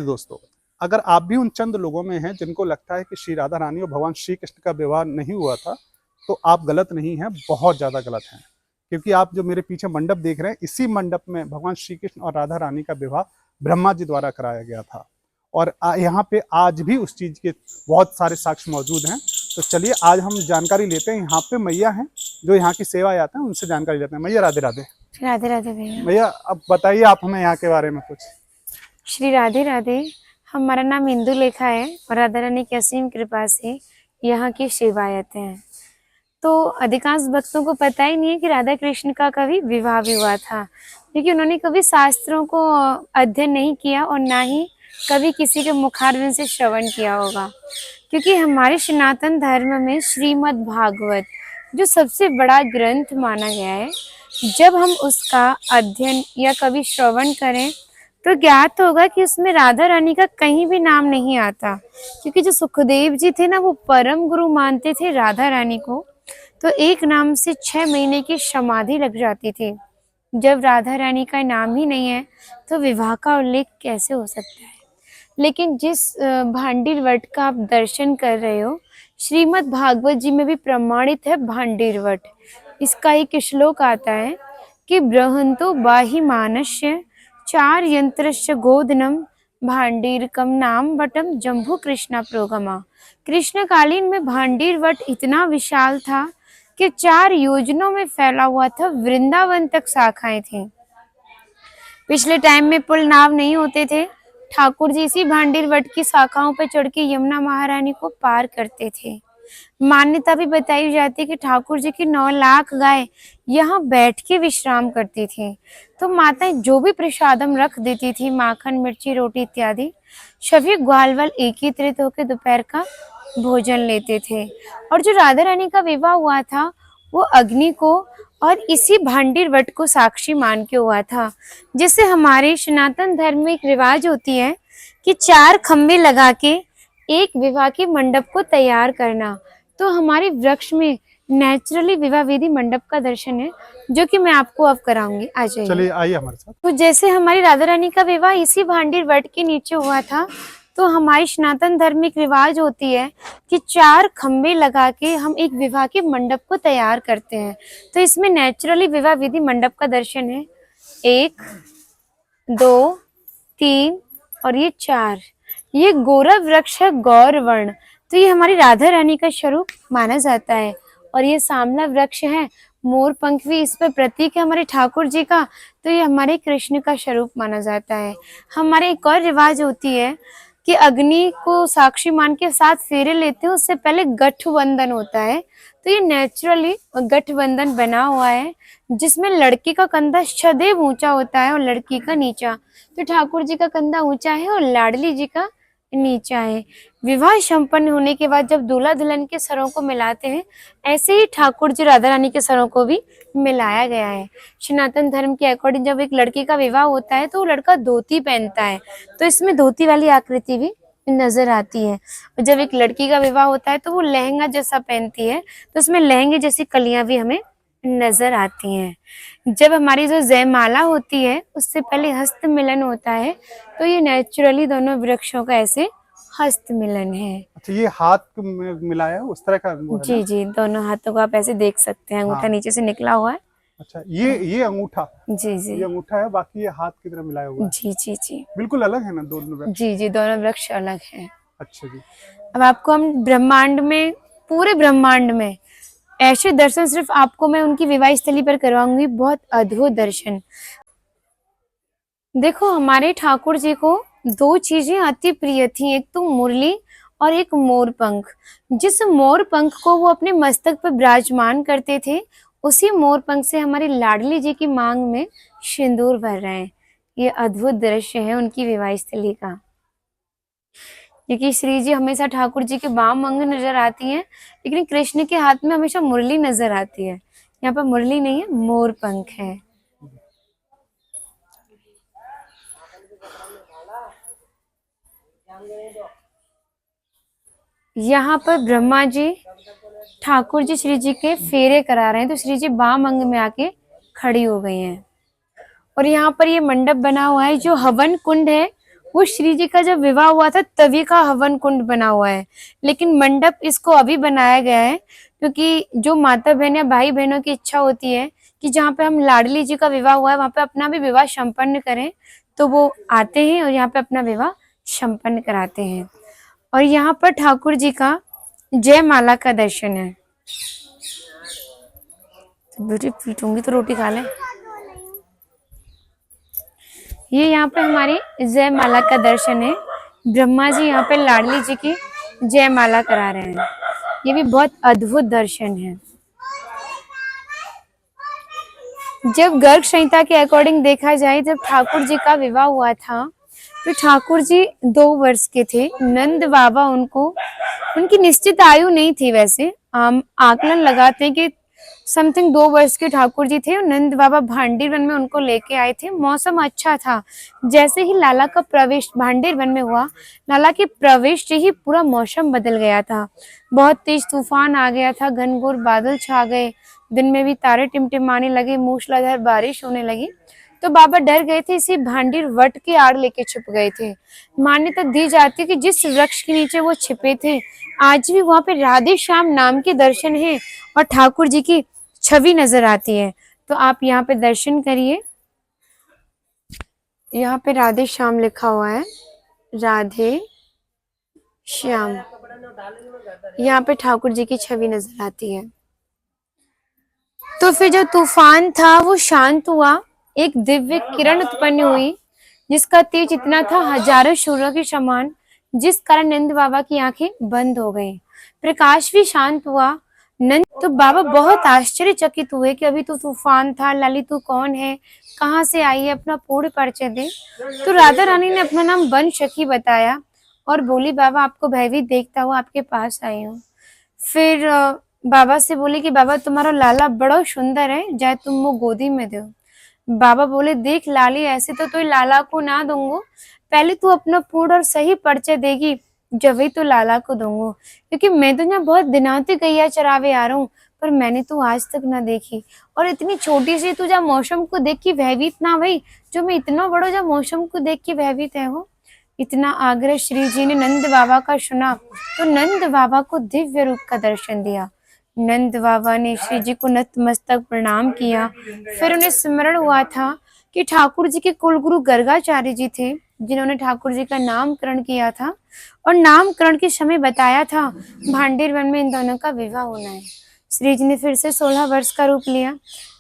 दोस्तों, अगर आप भी उन चंद लोगों में हैं जिनको लगता है कि श्री राधा रानी और भगवान श्री कृष्ण का विवाह नहीं हुआ था, तो आप गलत नहीं हैं, बहुत ज़्यादा गलत हैं। क्योंकि आप जो मेरे पीछे मंडप देख रहे हैं, इसी मंडप में भगवान श्री कृष्ण और राधा रानी का विवाह ब्रह्मा जी द्वारा कराया गया था। और यहाँ पे आज भी उस चीज़ के बहुत सारे साक्ष्य मौजूद हैं। तो चलिए आज हम जानकारी लेते हैं। यहाँ पे मैया हैं जो यहाँ की सेवा आते हैं, उनसे जानकारी लेते हैं। मैया राधे राधे। राधे राधे भैया। मैया अब बताइए आप हमें यहाँ के बारे में कुछ। श्री राधे राधे। हमारा नाम इंदु लेखा है और राधा रानी की असीम कृपा से यहाँ की सेवायतें हैं। तो अधिकांश भक्तों को पता ही नहीं है कि राधा कृष्ण का कभी विवाह भी हुआ था, क्योंकि उन्होंने कभी शास्त्रों को अध्ययन नहीं किया और ना ही कभी किसी के मुखारविंद से श्रवण किया होगा। क्योंकि हमारे सनातन धर्म में श्रीमद् भागवत जो सबसे बड़ा ग्रंथ माना गया है, जब हम उसका अध्ययन या कभी श्रवण करें तो ज्ञात होगा कि उसमें राधा रानी का कहीं भी नाम नहीं आता। क्योंकि जो सुखदेव जी थे ना, वो परम गुरु मानते थे राधा रानी को, तो एक नाम से 6 महीने की समाधि लग जाती थी। जब राधा रानी का नाम ही नहीं है तो विवाह का उल्लेख कैसे हो सकता है। लेकिन जिस भांडीर वट का आप दर्शन कर रहे हो, श्रीमद् भागवत जी में भी प्रमाणित है भांडीर वट। इसका एक श्लोक आता है कि बृहंतो बाहि मानस्य 4 यंत्रस्य गोधनम भांडीरकम नाम वटम जम्भू कृष्णा प्रोगमा। कृष्णकालीन में भांडीर वट इतना विशाल था कि 4 योजनों में फैला हुआ था, वृंदावन तक शाखाएं थी। पिछले टाइम में पुल नाव नहीं होते थे, ठाकुर जी इसी भांडीर वट की शाखाओं पर चढ़ के यमुना महारानी को पार करते थे। मान्यता भी बताई जाती है कि ठाकुर जी की 9 लाख गाय यहाँ बैठ के विश्राम करती थी। तो माताएं जो भी प्रसादम रख देती थी, माखन, मिर्ची, रोटी इत्यादि, सभी ग्वालवाल एकत्रित होकर दोपहर का भोजन लेते थे। और जो राधा रानी का विवाह हुआ था वो अग्नि को और इसी भांडीर वट को साक्षी मान के हुआ था। जैसे हमारे सनातन धर्म में एक रिवाज होती है कि 4 खंबे लगा के एक विवाह के मंडप को तैयार करना, तो हमारे वृक्ष में नेचुरली विवाह विधि मंडप का दर्शन है, जो कि मैं आपको अब कराऊंगी। आ जाइए। चलिए आइए हमारे साथ। तो जैसे हमारी राधा रानी का विवाह इसी भांडीर वट के नीचे हुआ था, तो हमारी सनातन धर्म में एक रिवाज होती है कि 4 खंबे लगा के हम एक विवाह के मंडप को तैयार करते हैं। तो इसमें नेचुरली विवाह विधि मंडप का दर्शन है। 1, 2, 3 और ये 4। ये गौरव वृक्ष है, गौर वर्ण, तो ये हमारी राधा रानी का स्वरूप माना जाता है। और ये सामला वृक्ष है, मोर पंख भी इस पर प्रतीक है हमारे ठाकुर जी का, तो ये हमारे कृष्ण का स्वरूप माना जाता है। हमारे एक और रिवाज होती है कि अग्नि को साक्षी मान के 7 फेरे लेते हैं, उससे पहले गठबंधन होता है। तो ये नेचुरली गठबंधन बना हुआ है, जिसमें लड़की का कंधा सदैव ऊंचा होता है और लड़की का नीचा। तो ठाकुर जी का कंधा ऊंचा है और लाडली जी का नीचा है। विवाह संपन्न होने के बाद जब दूल्हा दुल्हन के सरों को मिलाते हैं, ऐसे ही ठाकुर जी राधा रानी के सरों को भी मिलाया गया है। सनातन धर्म के अकॉर्डिंग जब एक लड़की का विवाह होता है तो वो लड़का धोती पहनता है, तो इसमें धोती वाली आकृति भी नजर आती है। और जब एक लड़की का विवाह होता है तो वो लहंगा जैसा पहनती है, तो उसमें लहंगे जैसी कलियां भी हमें नजर आती हैं। जब हमारी जो जयमाला होती है उससे पहले हस्त मिलन होता है, तो ये नेचुरली दोनों वृक्षों का ऐसे हस्त मिलन है। अच्छा, ये हाथ में मिलाया उस तरह का वो है जी ना? जी, दोनों हाथों को आप ऐसे देख सकते हैं, अंगूठा हाँ। नीचे से निकला हुआ है। अच्छा, ये अंगूठा, जी जी, ये अंगूठा है, बाकी ये हाथ की तरह मिलाया हुआ है। जी जी जी, बिल्कुल अलग है ना दोनों वृक्ष? जी जी, दोनों वृक्ष अलग हैं। अच्छा जी। अब आपको हम ब्रह्मांड में, पूरे ब्रह्मांड में ऐसे दर्शन सिर्फ आपको मैं उनकी विवाह स्थली पर करवाऊंगी, बहुत अद्भुत दर्शन। देखो, हमारे ठाकुर जी को 2 चीजें अति प्रिय थी, एक तो मुरली और एक मोर पंख। जिस मोर पंख को वो अपने मस्तक पर विराजमान करते थे, उसी मोर पंख से हमारी लाडली जी की मांग में सिंदूर भर रहे हैं। ये अद्भुत दृश्य है उनकी विवाह स्थली का। क्योंकि श्री जी हमेशा ठाकुर जी के बाम अंग नजर आती हैं, लेकिन कृष्ण के हाथ में हमेशा मुरली नजर आती है। यहाँ पर मुरली नहीं है, मोर पंख है। यहाँ पर ब्रह्मा जी ठाकुर जी श्री जी के फेरे करा रहे हैं, तो श्री जी बाम अंग में आके खड़ी हो गई हैं। और यहाँ पर ये मंडप बना हुआ है, जो हवन कुंड है वो श्री जी का जब विवाह हुआ था तभी का हवन कुंड बना हुआ है, लेकिन मंडप इसको अभी बनाया गया है क्योंकि जो माता बहन या भाई बहनों की इच्छा होती है कि जहाँ पे हम लाडली जी का विवाह हुआ है वहां पे अपना भी विवाह संपन्न करें, तो वो आते हैं और यहाँ पे अपना विवाह संपन्न कराते हैं। और यहाँ पर ठाकुर जी का जयमाला का दर्शन है। तो बेटी पीटूंगी तो रोटी खा ले। ये यहाँ पे हमारी जयमाला का दर्शन है। ब्रह्मा जी यहाँ पे लाडली जी की जयमाला करा रहे हैं। ये भी बहुत अद्भुत दर्शन है। जब गर्ग संहिता के अकॉर्डिंग देखा जाए, जब ठाकुर जी का विवाह हुआ था तो ठाकुर जी 2 वर्ष के थे। नंद बाबा उनकी निश्चित आयु नहीं थी, वैसे आकलन लगाते हैं कि समथिंग 2 वर्ष के ठाकुर जी थे और नंद बाबा भांडीर वन में उनको लेके आए थे। मौसम अच्छा था। जैसे ही लाला का प्रवेश भांडीर वन में हुआ, लाला के प्रवेश से ही पूरा मौसम बदल गया था। बहुत तेज तूफान आ गया था, घनघोर बादल छा गए, दिन में भी तारे टिमटिमाने लगे, मूसलाधार बारिश होने लगी। तो बाबा डर गए थे, इसी भांडीर वट की आड़ लेके छुप गए थे। मान्यता दी जाती है कि जिस वृक्ष के नीचे वो छिपे थे, आज भी वहां पे राधे श्याम नाम के दर्शन है और ठाकुर जी की छवि नजर आती है। तो आप यहाँ पे दर्शन करिए। यहाँ पे राधे श्याम लिखा हुआ है, राधे श्याम। यहाँ पे ठाकुर जी की छवि नजर आती है। तो फिर जो तूफान था वो शांत हुआ, एक दिव्य किरण उत्पन्न हुई जिसका तेज इतना था हजारों सूर्यों के समान, जिस कारण नंद बाबा की आंखें बंद हो गई। प्रकाश भी शांत हुआ। नंद तो बाबा बहुत आश्चर्यचकित हुए कि अभी तो तूफान था, लाली तू कौन है, कहाँ से आई है, अपना पूर्ण परिचय दे। तो राधा रानी ने अपना नाम बन सखी बताया और बोली बाबा आपको भयभीत देखता हुआ आपके पास आई हूँ। फिर बाबा से बोले कि बाबा तुम्हारा लाला बड़ा सुंदर है, जाए तुम वो गोदी में दो। बाबा बोले देख लाली, ऐसे तो लाला को ना दूंगो, पहले तू अपना पूर्ण और सही परिचय देगी जब ही तो लाला को दूंगो, क्योंकि मैं तो यहाँ बहुत दिनों से गैया चरावे आ रहा हूँ पर मैंने तो आज तक ना देखी। और इतनी छोटी सी तू जब मौसम को देख के भयभीत ना भई, जो मैं इतना बड़ा जब मौसम को देख के भयभीत है हो। इतना आग्रह श्री जी ने नंद बाबा का सुना तो नंद बाबा को दिव्य रूप का दर्शन दिया। नंद बाबा ने श्री जी को नतमस्तक प्रणाम किया। फिर उन्हें स्मरण हुआ था कि ठाकुर जी के कुलगुरु गर्गाचार्य जी थे जिन्होंने ठाकुर जी का नामकरण किया था और नामकरण के समय बताया था भांडेर वन में इन दोनों का विवाह होना है। श्री जी ने फिर से 16 वर्ष का रूप लिया।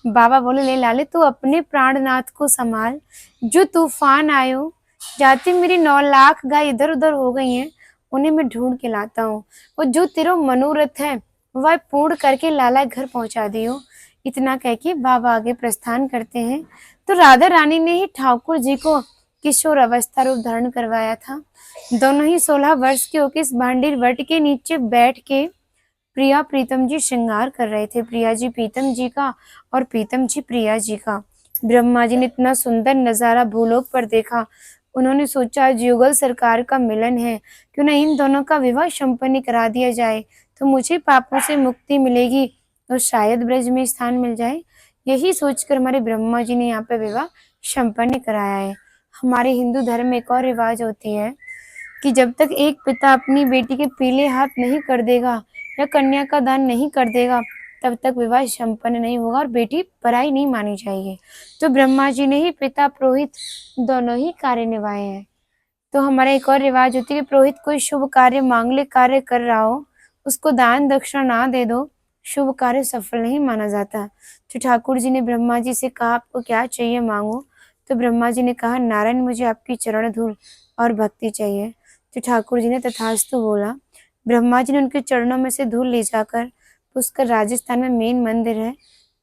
बाबा बोले ले लाले तू अपने प्राणनाथ को संभाल, जो तूफान आयो, जाती मेरी 9 लाख गाय इधर उधर हो गई हैं, उन्हें मैं ढूंढ के लाता हूँ, और जो तेरा मनोरथ है वह पूर्ण करके लाला घर पहुंचा दियो। इतना कह के बाबा आगे प्रस्थान करते हैं। तो राधा रानी ने ही ठाकुर जी को किशोर अवस्था रूप धारण करवाया था। दोनों ही 16 वर्ष के होकर इस भांडीर वट के नीचे बैठ के प्रिया प्रीतम जी श्रृंगार कर रहे थे, प्रिया जी प्रीतम जी का और प्रीतम जी प्रिया जी का। ब्रह्मा जी ने इतना सुंदर नजारा भूलोक पर देखा। उन्होंने सोचा आज युगल सरकार का मिलन है, क्यों न इन दोनों का विवाह संपन्न करा दिया जाए, तो मुझे पापों से मुक्ति मिलेगी और शायद ब्रज में स्थान मिल जाए। यही सोचकर हमारे ब्रह्मा जी ने यहाँ पे विवाह संपन्न कराया है। हमारे हिंदू धर्म में एक और रिवाज होती है कि जब तक एक पिता अपनी बेटी के पीले हाथ नहीं कर देगा या कन्या का दान नहीं कर देगा तब तक विवाह संपन्न नहीं होगा और बेटी पराई नहीं मानी जाएगी। तो ब्रह्मा जी ने ही पिता पुरोहित दोनों ही कार्य निभाए हैं। तो हमारा एक और रिवाज होती है कि पुरोहित कोई शुभ कार्य मांगलिक कार्य कर रहा हो, उसको दान दक्षिणा ना दे दो, शुभ कार्य सफल नहीं माना जाता। तो ठाकुर जी ने ब्रह्मा जी से कहा आपको क्या चाहिए मांगो। तो ब्रह्मा जी ने कहा नारायण मुझे आपकी चरण धूल और भक्ति चाहिए। तो ठाकुर जी ने तथास्तु बोला। ब्रह्मा जी ने उनके चरणों में से धूल ले जाकर पुष्कर राजस्थान में मेन मंदिर है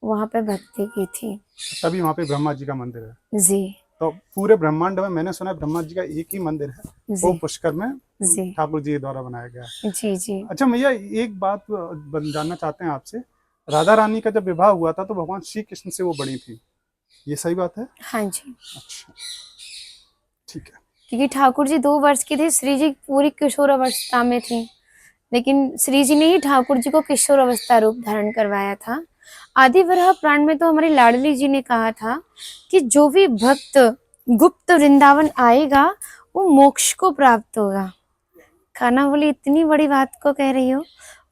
वहां पे भक्ति की थी। तभी वहाँ पे ब्रह्मा जी का मंदिर है जी। तो पूरे ब्रह्मांड में मैंने सुना है ब्रह्मा जी का एक ही मंदिर है, वो पुष्कर में जी ठाकुर जी द्वारा बनाया गया है। जी जी। अच्छा भैया एक बात जानना चाहते हैं आपसे, राधा रानी का जब विवाह हुआ था तो भगवान श्री कृष्ण से वो बड़ी थी, ये सही बात है? हाँ जी। अच्छा ठीक है। क्योंकि ठाकुर जी 2 वर्ष के थे, श्री जी पूरी किशोर अवस्था में थी, लेकिन श्री जी ने ही ठाकुर जी को किशोर अवस्था रूप धारण करवाया था। आदि वराह पुराण में तो हमारी लाडली जी ने कहा था कि जो भी भक्त गुप्त वृंदावन आएगा वो मोक्ष को प्राप्त होगा। खाना बोली इतनी बड़ी बात को कह रही हो,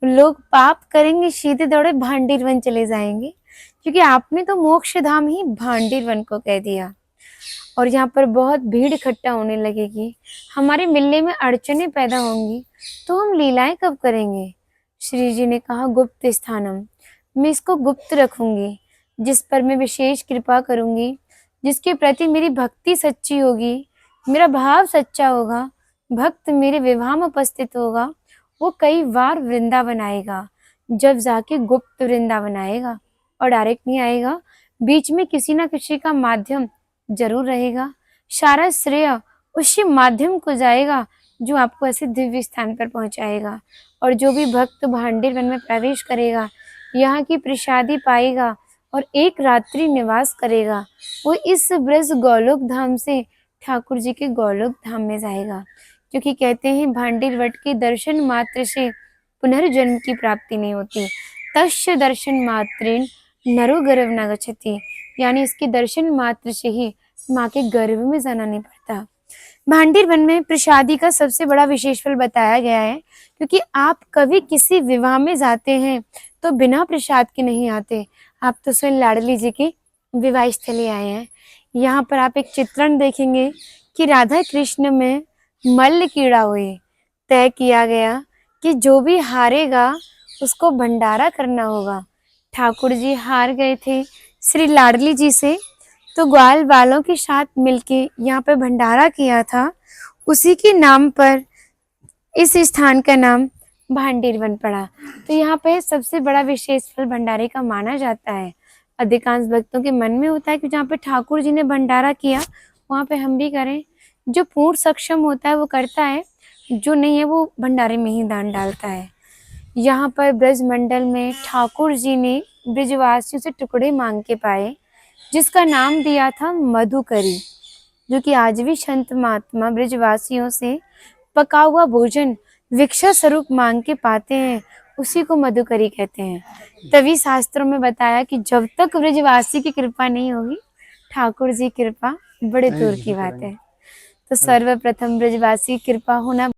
लोग पाप करेंगे सीधे दौड़े भांडीर वन चले जाएंगे, क्योंकि आपने तो मोक्ष धाम ही भांडीर वन को कह दिया। और यहाँ पर बहुत भीड़ इकट्ठा होने लगेगी, हमारे मिलने में अड़चने पैदा होंगी, तो हम लीलाएं कब करेंगे। श्री जी ने कहा गुप्त स्थानम, मैं इसको गुप्त रखूंगी, जिस पर मैं विशेष कृपा करूंगी, जिसके प्रति मेरी भक्ति सच्ची होगी, मेरा भाव सच्चा होगा, भक्त मेरे विवाह में उपस्थित होगा, वो कई बार वृंदावन आएगा। जब जाके गुप्त वृंदावन आएगा और डायरेक्ट नहीं आएगा, बीच में किसी ना किसी का माध्यम जरूर रहेगा। सारा श्रेय उसी माध्यम को जाएगा जो आपको ऐसे दिव्य स्थान पर पहुंचाएगा। और जो भी भक्त भांडीर वन में प्रवेश करेगा, यहाँ की प्रसादी पाएगा और एक रात्रि निवास करेगा, वो इस ब्रज गोलोक धाम से ठाकुर जी के गोलोक धाम में जाएगा। क्योंकि कहते हैं भांडीर वट के दर्शन मात्र से पुनर्जन्म की प्राप्ति नहीं होती। तस्य दर्शन मात्रेण नरो गर्भ न गच्छति, यानी इसके दर्शन मात्र से ही माँ के गर्भ में जाना नहीं पड़ता। भांडीर वन में प्रसादी का सबसे बड़ा विशेष फल बताया गया है, क्योंकि आप कभी किसी विवाह में जाते हैं तो बिना प्रसाद के नहीं आते। आप तो स्वयं लाडली जी की विवाह स्थली आए हैं। यहाँ पर आप एक चित्रण देखेंगे कि राधा कृष्ण में मल्ल कीड़ा हुए, तय किया गया कि जो भी हारेगा उसको भंडारा करना होगा। ठाकुर जी हार गए थे श्री लाडली जी से, तो ग्वाल वालों के साथ मिलके यहाँ पे भंडारा किया था। उसी के नाम पर इस स्थान का नाम भांडीर वन पड़ा। तो यहाँ पे सबसे बड़ा विशेष फल भंडारे का माना जाता है। अधिकांश भक्तों के मन में होता है कि जहाँ पे ठाकुर जी ने भंडारा किया वहाँ पे हम भी करें। जो पूर्ण सक्षम होता है वो करता है, जो नहीं है वो भंडारे में ही दान डालता है। यहाँ पर ब्रज मंडल में ठाकुर जी ने ब्रजवासियों से टुकड़े मांग के पाए, जिसका नाम दिया था मधुकरी, जो कि आज भी संत महात्मा ब्रजवासियों से पका हुआ भोजन भिक्षा स्वरूप मांग के पाते हैं, उसी को मधुकरी कहते हैं। तभी शास्त्रों में बताया कि जब तक ब्रजवासी की कृपा नहीं होगी, ठाकुर जी कृपा बड़े दूर की बात है। तो सर्वप्रथम ब्रजवासी कृपा होना